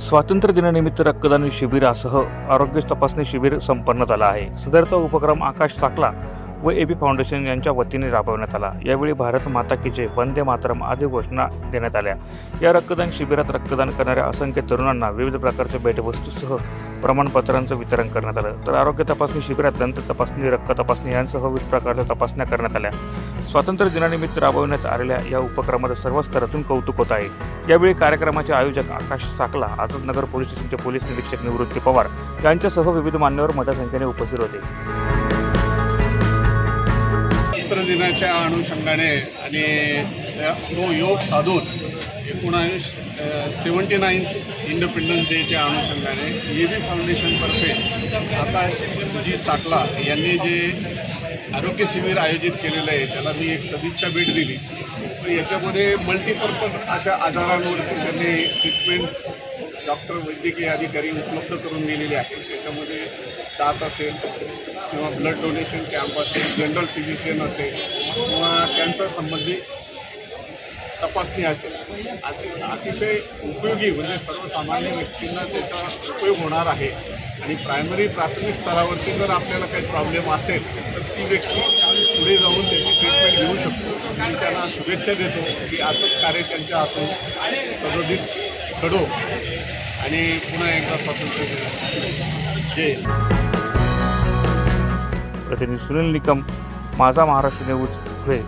स्वातंत्र्य दिनानिमित्त रक्तदान शिबिरासह आरोग्य तपासणी शिबिर संपन्न झाला आहे। सदरचा उपक्रम आकाश साकला व एबी फाउंडेशन यांच्या वतीने राबवण्यात आला। यावेळी भारत माता की जय, वंदे मातरम आदी घोषणा देण्यात आल्या। या रक्तदान शिबिरात रक्तदान करणाऱ्या असंख्य तरुणांना विविध प्रकारच्या भेटवस्तूसह प्रमाणपत्रांचं वितरण करण्यात आलं। तर आरोग्य तपासणी शिबिरात दंत तपासणी, रक्त तपासणी यांसह विविध प्रकारच्या तपासण्या करण्यात आल्या। स्वातंत्र्य दिनानिमित्त राबवण्यात आलेल्या या उपक्रमाचं सर्व स्तरातून कौतुक होत आहे। यावेळी कार्यक्रमाचे आयोजक आकाश साकला, आझादनगर पोलीस स्टेशनचे पोलीस निरीक्षक निवृत्ती पवार यांच्यासह विविध मान्यवर मोठ्या संख्येने उपस्थित होते। स्वातंत्र्य दिनाच्या अनुषंगाने आणि तो योग साधून 79 इंडिपेंडन्स डेच्या अनुषंगाने एबी फाउंडेशनतर्फे आकाश जी साकला यांनी जे आरोग्य शिबिर आयोजित केलेलं आहे त्याला मी एक सदिच्छा भेट दिली। तर याच्यामध्ये मल्टीपर्पज अशा आजारांवरती त्यांनी ट्रीटमेंट्स डॉक्टर, वैद्यकीय अधिकारी उपलब्ध करून दिलेले आहेत। त्याच्यामध्ये दात असेल किंवा ब्लड डोनेशन कॅम्प असेल, जनरल फिजिशियन असेल किंवा कॅन्सर संबंधी तपासणी असेल, असे अतिशय उपयोगी म्हणजे सर्वसामान्य व्यक्तींना त्याचा उपयोग होणार आहे। आणि प्राथमिक स्तरावरती जर आपल्याला काही प्रॉब्लेम असेल तर ती व्यक्ती पुढे जाऊन त्याची ट्रीटमेंट घेऊ शकतो। आणि त्यांना शुभेच्छा देतो की असंच कार्य त्यांच्या हातून सदोदित घडो आणि पुन्हा एकदा स्वातंत्र्य जय। प्रतिनिधी सुनील निकम, माझा महाराष्ट्र न्यूज, धुळे।